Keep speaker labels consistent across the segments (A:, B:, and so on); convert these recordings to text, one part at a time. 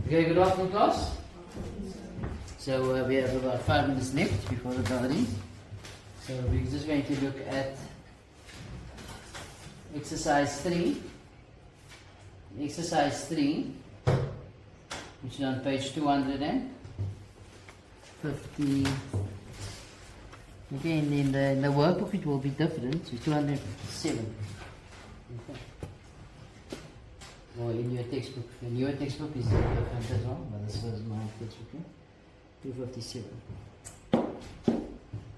A: Okay, good afternoon, class. So we have about 5 minutes left before the bell rings. So we're just going to look at exercise 3. Exercise 3, which is on page 250. Again, in the workbook it will be different, so 257. Okay. Or in your textbook. In your textbook is different as well, but this was my textbook. 257.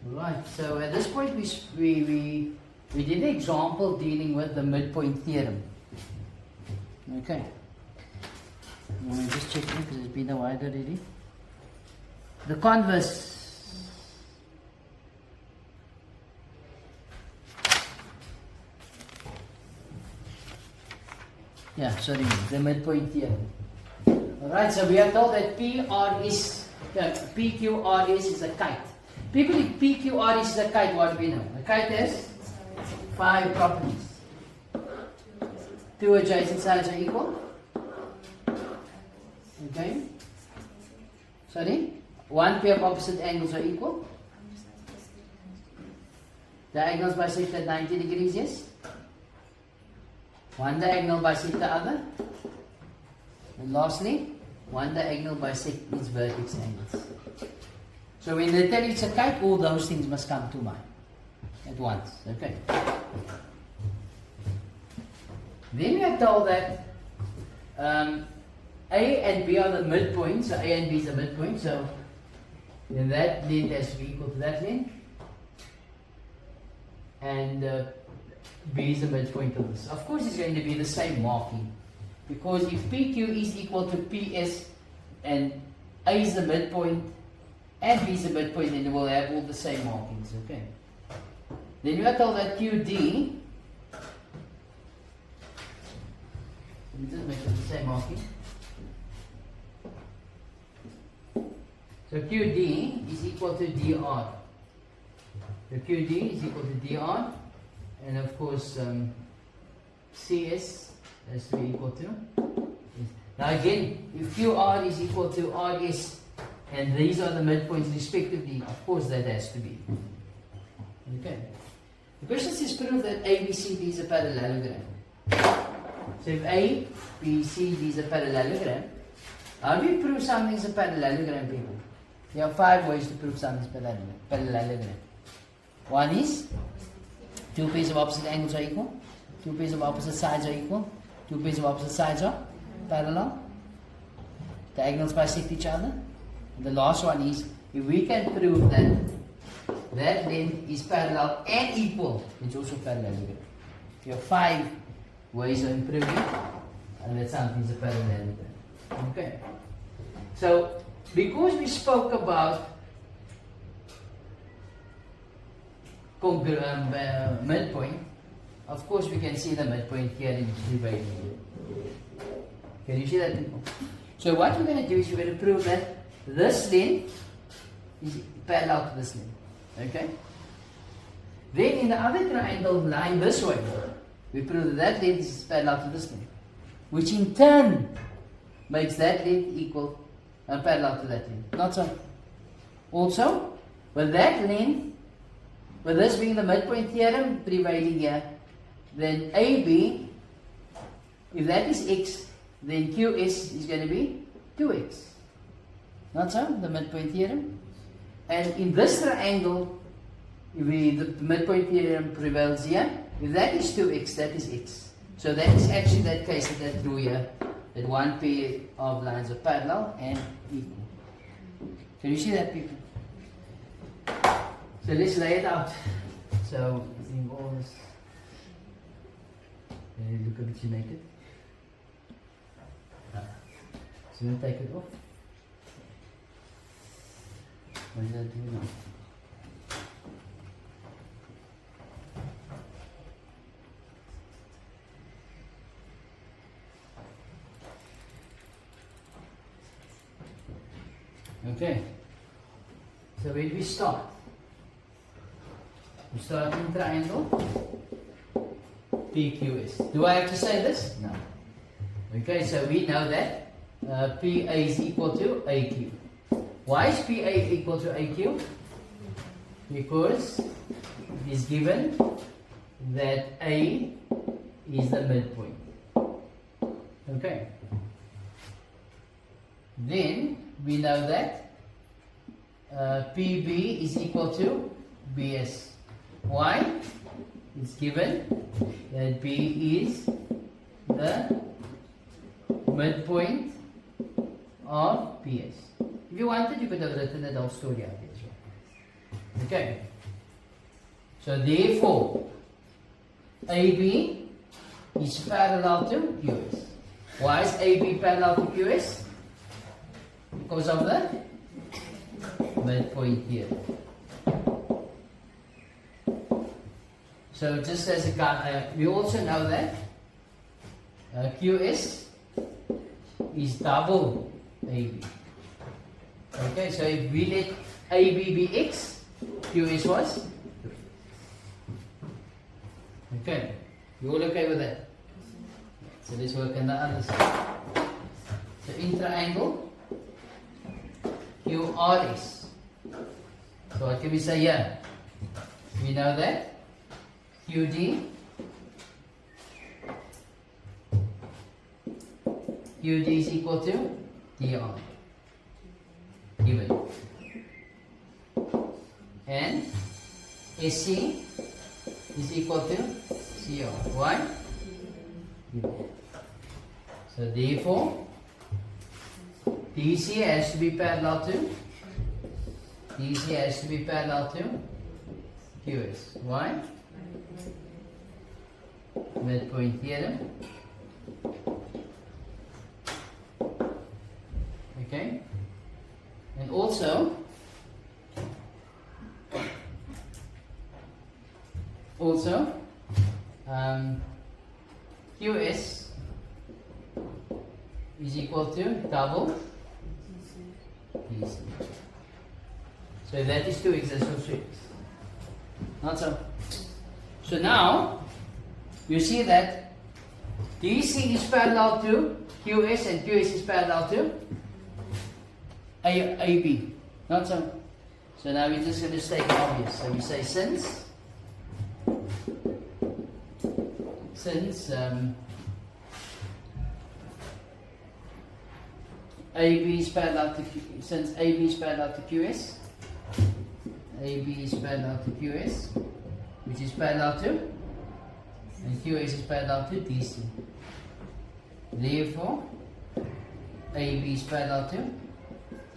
A: Right. So at this point we did an example dealing with the midpoint theorem. Okay. Let me just check it because it's been a while already. The converse. Yeah, sorry, the midpoint theorem. Alright, so we are told that PQRS is a kite. People, if PQRS is a kite, what do we know? A kite has 5 properties. 2 adjacent sides are equal. Okay. Sorry? 1 pair of opposite angles are equal. Diagonals bisect at 90 degrees, yes? One diagonal bisect the other. And lastly, one diagonal bisect its vertex angles. So when they tell you it's a kite, all those things must come to mind at once. Okay. Then we are told that A and B are the midpoints. So A and B is the midpoint. So then that length has to be equal to that length. And B is the midpoint of this. Of course, it's going to be the same marking. Because if PQ is equal to PS and A is the midpoint and B is the midpoint, then we'll have all the same markings. Okay. Then we are told that QD, let me just make it the same marking. So QD is equal to DR. So QD is equal to DR. And of course, CS has to be equal to. Now again, if QR is equal to RS, and these are the midpoints respectively, of course that has to be. Okay. The question says prove that ABCD is a parallelogram. So if ABCD is a parallelogram, how do you prove something is a parallelogram, people? There are 5 ways to prove something is parallelogram. One is 2 pairs of opposite angles are equal. 2 pairs of opposite sides are equal. 2 pairs of opposite sides are parallel. Diagonals bisect each other. And the last one is, if we can prove that that length is parallel and equal, it's also parallelogram. You have 5 ways of proving and that something is a parallelogram. Okay. So, because we spoke about midpoint, of course we can see the midpoint here in dividing. Can you see that, people? So what we're going to do is we're going to prove that this length is parallel to this length. Okay? Then in the other triangle line this way, we prove that that length is parallel to this length, which in turn makes that length equal and parallel to that length. Not so. Also, with that length, with this being the midpoint theorem prevailing here, then AB, if that is x, then QS is going to be 2x. Not so? The midpoint theorem. And in this triangle, if the midpoint theorem prevails here, if that is 2x, that is x. So that is actually that case that I drew here, that one pair of lines are parallel and equal. Can you see that, people? So let's lay it out. So it involves, look a bit united. So we'll take it off. What does that do now? Okay. So where do we start? We start in triangle PQS. Do I have to say this? No. Okay, so we know that PA is equal to AQ. Why is PA equal to AQ? Because it is given that A is the midpoint. Okay. Then we know that PB is equal to BS. Why? It's given that B is the midpoint of PS. If you wanted, you could have written the whole story out as well. Okay. So therefore, AB is parallel to QS. Why is AB parallel to QS? Because of the midpoint here. So just as a we also know that QS is double AB. Okay, so if we let AB be X, QS was? Okay, you all okay with that? So let's work on the other side. So in triangle, QRS. So what can we say here? We know that QD is equal to DR given, and SC is equal to CR. Why? Given. So therefore DC has to be parallel to QS. Why? Midpoint theorem. Okay, and also QS is equal to double DC. So that is 2x, that's also 3x. Not so. So now you see that DC is parallel to QS and QS is parallel to AB. Not so. So now we're just going to state the obvious. So we say since AB is parallel to QS, AB is parallel to QS, which is parallel to, and QS is parallel to DC. Therefore, AB is parallel to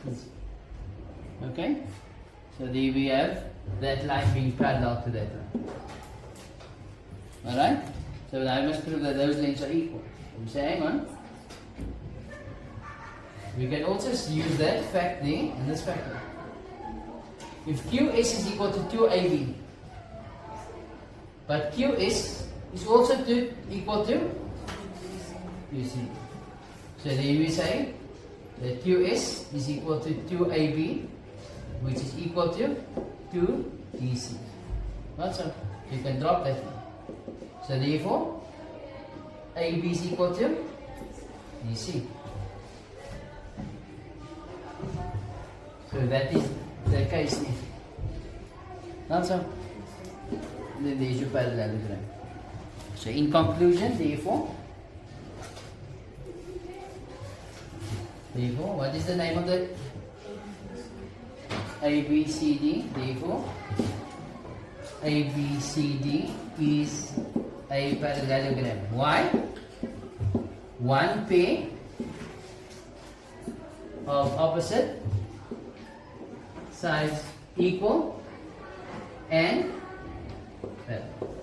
A: DC. Okay? So there we have that line being parallel to that line. Alright? So I must prove that those lengths are equal. I'm saying, hang on. We can also use that fact there and this fact there. If QS is equal to 2AB, but QS is also equal to DC. So then we say that QS is equal to 2AB, which is equal to 2DC. Not so. You can drop that one. So therefore, AB is equal to DC. So that is the case. Not so. Then there is your parallelogram. So in conclusion, therefore, what is the name of the ABCD? Therefore, ABCD is a parallelogram. Why? One pair of opposite sides equal and parallel.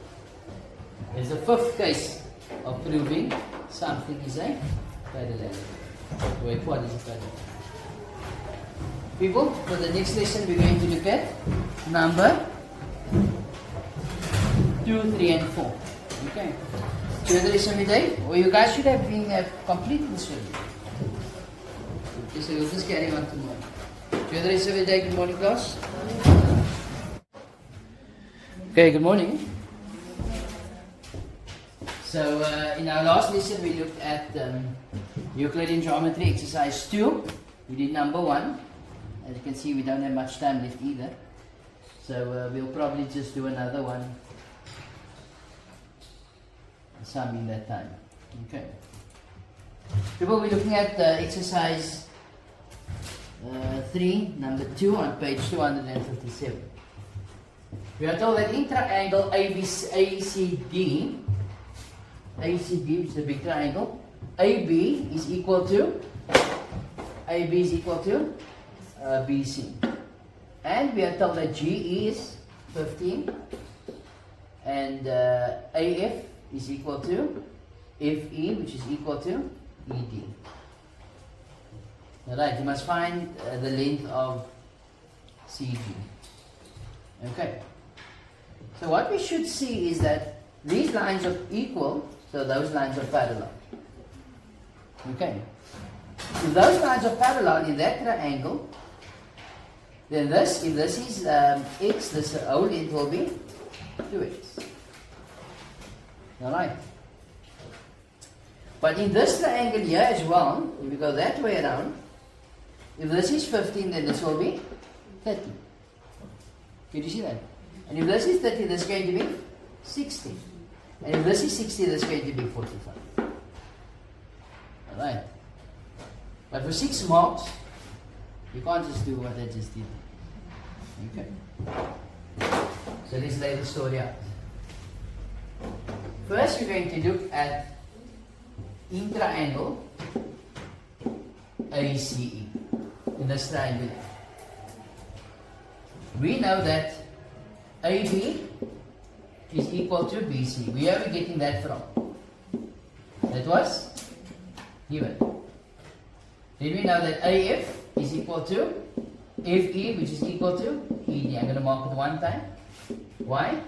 A: It's the fifth case of proving something is a parallelogram. Or a quad is a parallelogram. People, for the next lesson we're going to look at number 2, 3 and 4. Okay. So the rest of the day, or you guys should have completed this already. Okay, so we'll just carry on tomorrow. So the rest of the day, good morning class. Okay, good morning. So in our last lesson we looked at Euclidean Geometry Exercise 2. We did number 1. As you can see, we don't have much time left either. So we'll probably just do another one some in that time. Okay. People, we're looking at exercise 3, number 2 on page 257. We are told that in triangle ACD, which is a big triangle, AB is equal to BC. And we are told that GE is 15 and AF is equal to FE, which is equal to ED. Alright, you must find the length of CG. Okay. So what we should see is that these lines are equal, so those lines are parallel. Okay. If those lines are parallel in that triangle, then this, if this is x, this whole length will be 2x. Alright. But in this triangle here as well, if we go that way around, if this is 15, then this will be 30. Can you see that? And if this is 30, this is going to be 60. And if this is 60, this is going to be 45. Alright. But for 6 marks, you can't just do what I just did. Okay. So let's lay the story out. First, we're going to look at in triangle ACE. In this triangle, we know that AB is equal to BC. Where are we getting that from? That was given. Then we know that AF is equal to FE, which is equal to ED. I'm going to mark it one time. Why?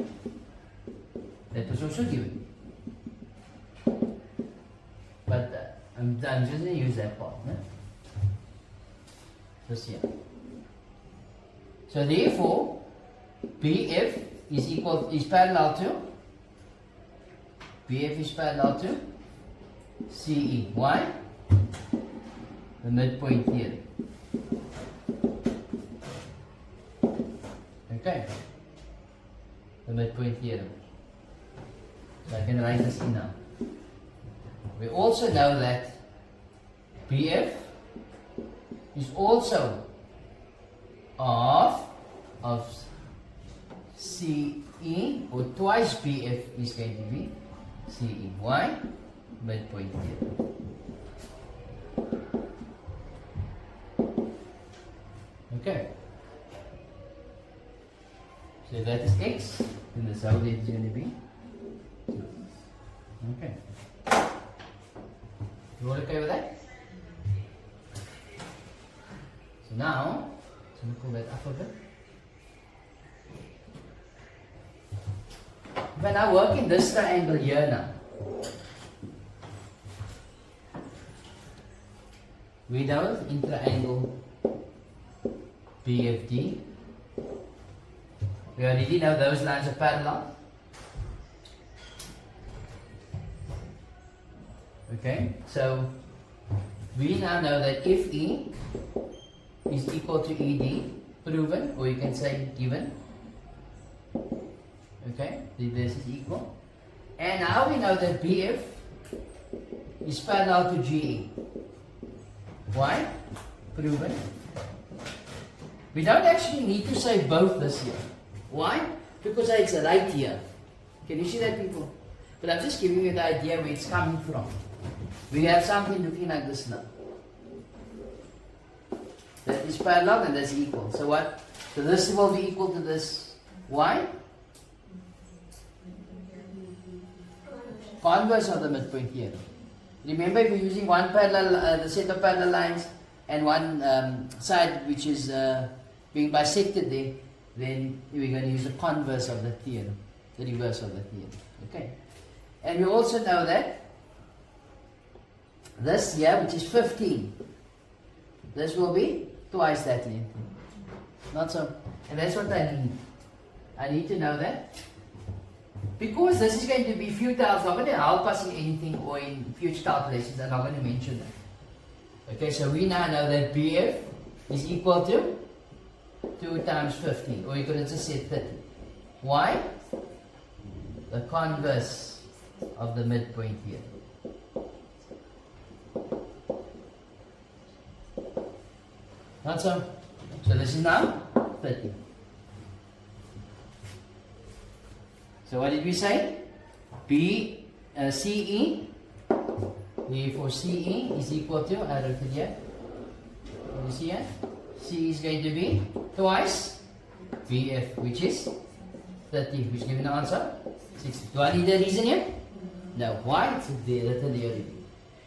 A: That was also given. But I'm just going to use that part. No? Just here. So therefore, BF is parallel to CE. Why? The midpoint theorem. Okay. The midpoint theorem. So I can write this in now. We also know that BF is also half of CE, or twice BF is going to be CE. Why? Midpoint theorem. Okay. So that is X, and this how it's going to be 2. Okay. You all okay with that? So now, let me pull that up a bit. If I now work in this triangle here now, we know in triangle BFD, we already know those lines are parallel. Okay, so we now know that FE is equal to ED, proven, or you can say given. Okay, this is equal. And now we know that BF is parallel to GE. Why? Proven. We don't actually need to say both this here. Why? Because it's right here. Can you see that, people? But I'm just giving you the idea where it's coming from. We have something looking like this now. That is parallel and that's equal. So what? So this will be equal to this. Why? Converse of the midpoint here. Remember, if we're using one parallel, the set of parallel lines, and one side which is being bisected there, then we're going to use the converse of the theorem, the reverse of the theorem. Okay. And we also know that this here, which is 15, this will be twice that length. Not so. And that's what I need. I need to know that. Because this is going to be futile, it's not going to help us in anything or in future calculations, I'm not going to mention that. Okay, so we now know that BF is equal to 2 times 15, or you could have just said 30. Why? The converse of the midpoint here. Not so? So this is now 30. So what did we say? CE, therefore CE is equal to, I wrote it here. Can you see it? C is going to be twice BF, which is 30, which gives the answer 60. Do I need a reason here? No. Why? It's written here already.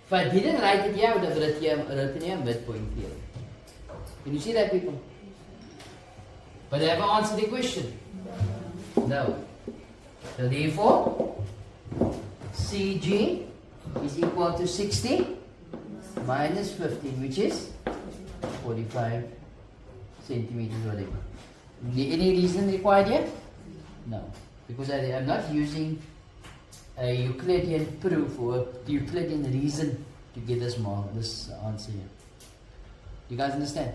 A: If I didn't write it here, I would have written here midpoint theorem. Can you see that, people? But have I answered the question? No. So therefore, CG is equal to 60 minus 15, which is 45 centimeters or whatever. Any reason required here? No. Because I am not using a Euclidean proof or a Euclidean reason to get this answer here. You guys understand?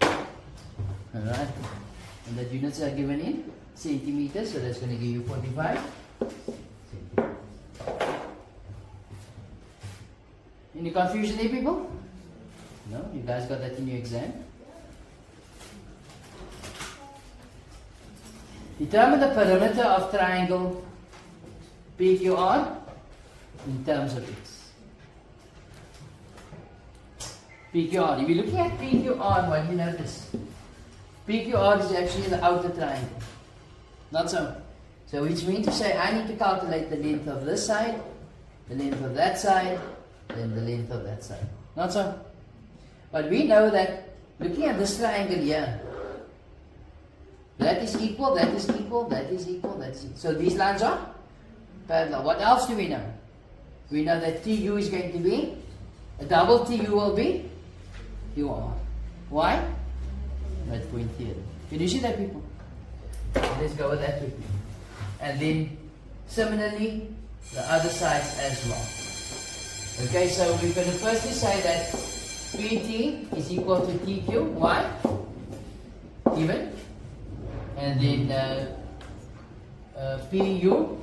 A: Alright. And the units are given in centimeters, so that's going to give you 45 centimeters. Any confusion there, people? No? You guys got that in your exam? Determine the perimeter of triangle PQR in terms of x. PQR. If you're looking at PQR, what do you notice? PQR is actually the outer triangle. Not so. So which means to say I need to calculate the length of this side, the length of that side, then the length of that side. Not so. But we know that looking at this triangle here, that is equal, that is equal, that is equal, that is equal. So these lines are parallel. What else do we know? We know that TU is going to be, a double TU will be QR. Why? Midpoint theorem. Can you see that, people? Let's go with that quickly. And then similarly the other sides as well. Okay, so we're going to firstly say that PT is equal to TQ. Why? Given. And then PU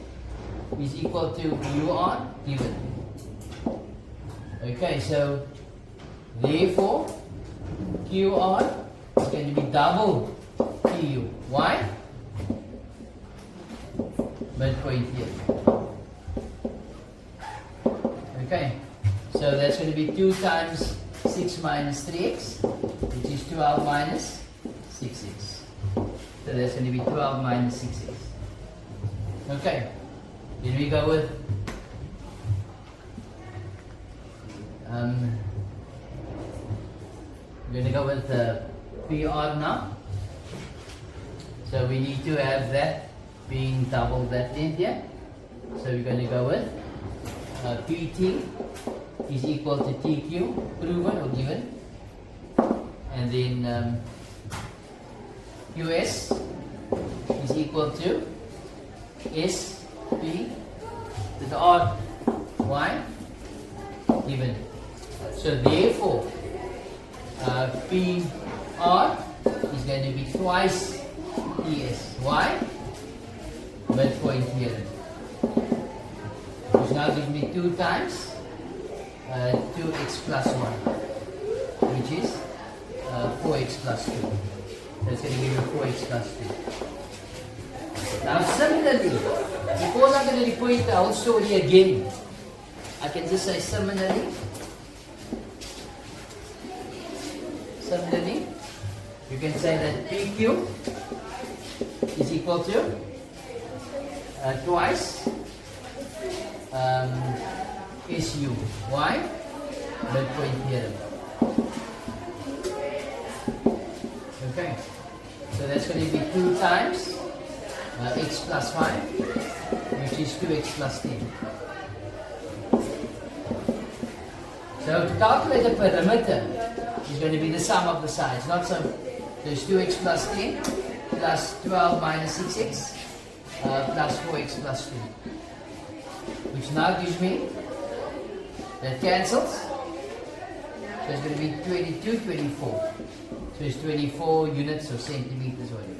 A: is equal to UR given. Okay, so therefore QR is going to be double PU. Why? Midpoint here. Okay, so that's going to be 2 times 6 minus 3x, which is 12 minus 6x. So that's going to be 12 minus 6x. Okay, then we go with we're going to go with PR now. So we need to have that being double that length here. So we're going to go with PT is equal to TQ, proven or given. And then QS is equal to SP to the R. Why? Given. So therefore PR is going to be twice PS. Why? Midpoint theorem. Which now gives me 2 times 2x plus 1, which is 4x plus 2. That's going to give you 4x plus 2. Now similarly, because I'm going to repeat the whole story again, I can just say similarly, you can say that PQ is equal to twice SU. Why? Midpoint theorem. Okay, so that's going to be 2 times x plus 5, which is 2x plus 10. So to calculate the perimeter is going to be the sum of the sides, not so. There's 2x plus 10 plus 12 minus 6x plus 4x plus 2, which now gives me, that cancels, So it's going to be 22, 24. So it's 24 units or centimeters or whatever.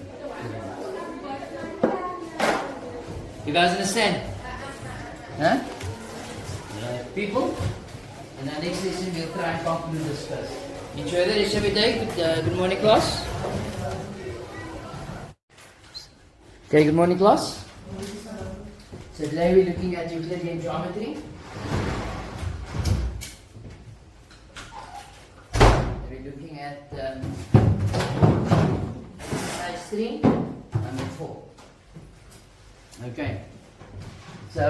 A: You guys understand? Huh? People? In our next lesson we'll try and conclude this first. Enjoy the rest of your day. Good morning, class. Okay, good morning, class. So today we're looking at Euclidean geometry. We're looking at exercise 3, number 4. Okay. So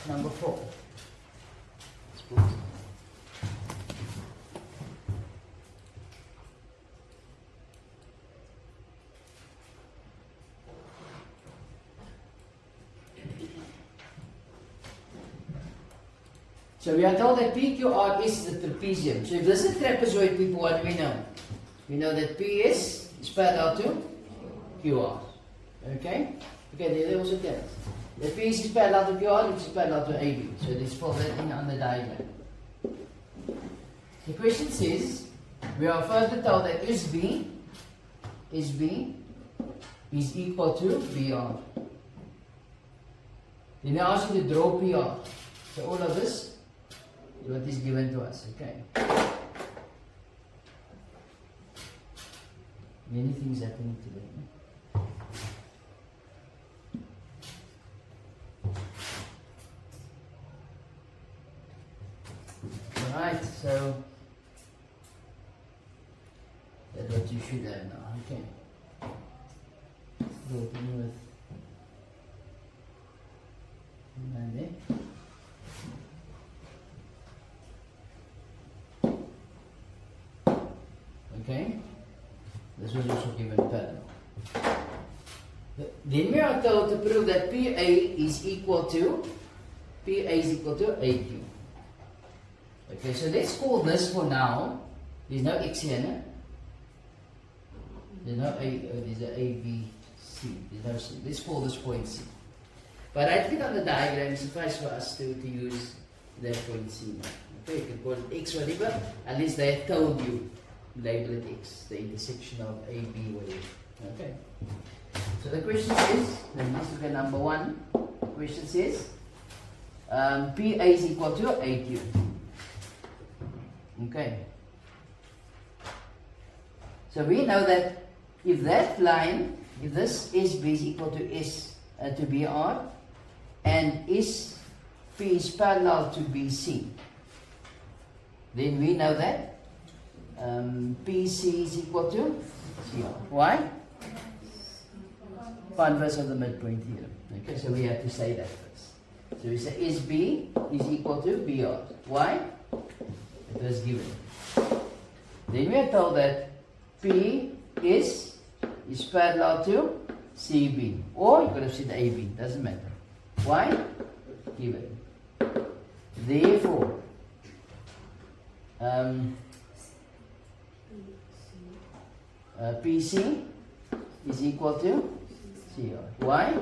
A: number 4. So we are told that PQR is the trapezium. So if this is a trapezoid, people, what do we know? We know that PS is parallel to QR. Okay? Okay, they also tell us. The PS is parallel to QR, which is parallel to AB. So let's fill that in on the diagram. The question says, we are further told that SB is equal to BR. Then they ask you to draw PR. So all of this is what is given to us, okay? Many things happening today. Alright, so that's what you should have now, okay? Go with Monday. Okay, this was also given parallel. Then we are told to prove that PA is equal to AQ. Okay, so let's call this for now. There's no X here, no? There's no there's an A, B, C. There's no C. Let's call this point C. But I think on the diagram it's suffice for us to use that point C now. Okay, you can call it X whatever, at least they have told you. Label it X, the intersection of A, B, whatever. Okay. So the question says, let's look at number 1. The question says, PA is equal to AQ. Okay. So we know that if that line, if this SB is equal to BR, and SP is parallel to BC, then we know that PC is equal to CR. Why? Converse of the midpoint theorem. Okay, so we have to say that first. So we say SB is equal to BR. Why? It was given. Then we are told that P is parallel to CB. Or you could have said AB. Doesn't matter. Why? Given. Therefore, PC is equal to CR. Why?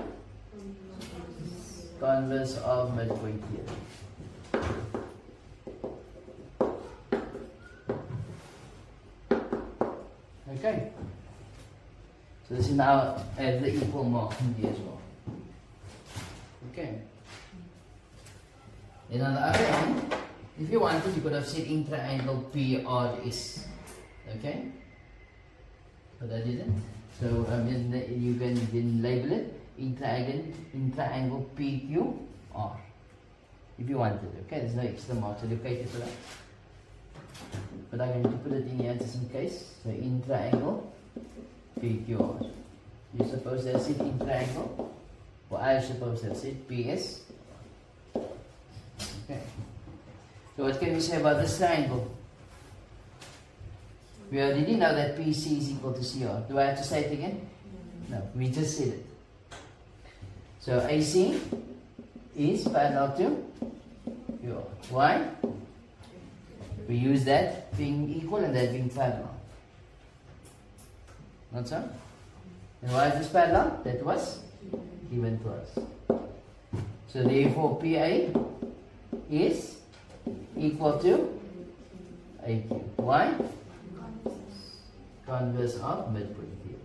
A: Converse of midpoint theorem. Okay. So this is now at the equal mark here as well. Okay. And on the other hand, if you wanted, you could have said intra-angle PRS. Okay? But I didn't. So you can then label it intra-angle PQR. If you wanted. Okay? There's no extra marks allocated for that. But I'm going to put it in here just in case. So intra-angle PQR. You suppose that's it intra-angle? Well, I suppose that's it PS. Okay. So what can we say about this triangle? We already know that PC is equal to CR. Do I have to say it again? No, we just said it. So AC is parallel to QR. Why? We use that being equal and that being parallel. Not so? And why is this parallel? That was given to us. So therefore PA is equal to AQ. Why? Converse of midpoint theorem.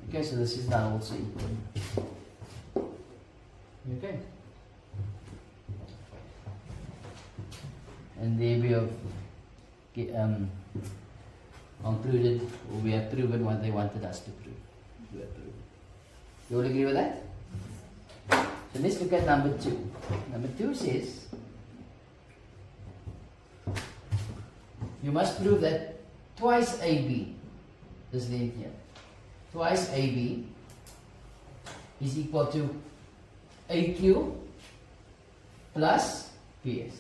A: Okay, so this is now also equal. Okay. And there we have concluded, or we have proven what they wanted us to prove. We have proven. You all agree with that? So let's look at number 2. Number 2 says, you must prove that twice AB, this length here, twice AB is equal to AQ plus PS.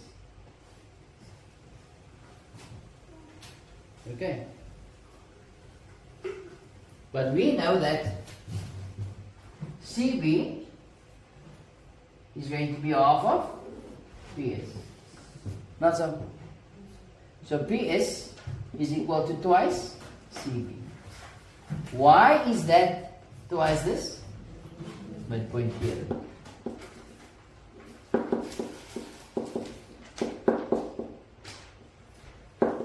A: Okay. But we know that CB is going to be half of PS. Not so. So PS is equal to twice CB. Why is that twice this? Midpoint theorem.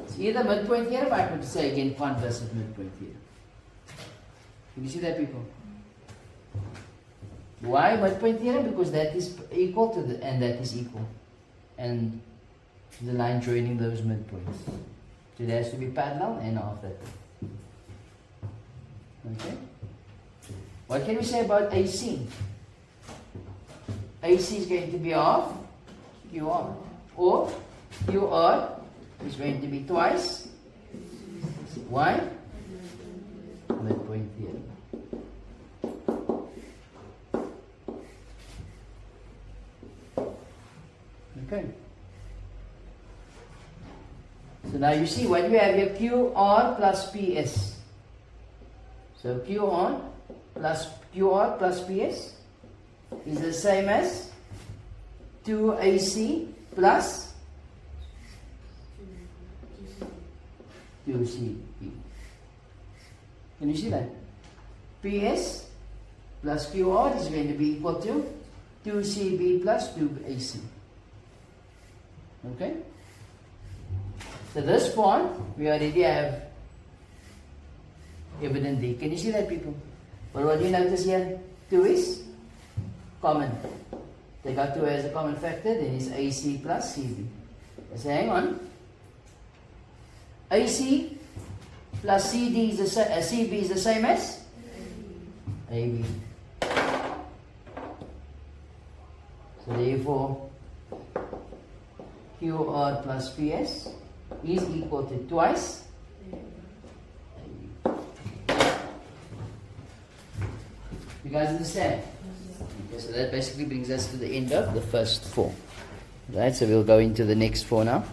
A: It's either midpoint theorem, I could say again converse of midpoint theorem. Can you see that, people? Why midpoint theorem? Because that is equal to the, and that is equal. And the line joining those midpoints. So it has to be parallel and half that. Okay? What can we say about AC? AC is going to be half QR. Or QR is going to be twice. Why? Midpoint theorem. Okay. So now you see what you have here, QR plus PS. So QR plus PS is the same as 2AC plus 2CP. Can you see that? PS plus QR is going to be equal to 2CB plus 2AC. Okay? So this point, we already have evident there. Can you see that, people? But what do you notice here? 2 is common. Take out 2 as a common factor, then it's AC plus CB. So hang on. AC plus CD is the CB is the same as AB. So therefore, QR plus PS is equal to twice AB. You guys understand? Okay, so that basically brings us to the end of the first 4. Right, so we'll go into the next 4 now.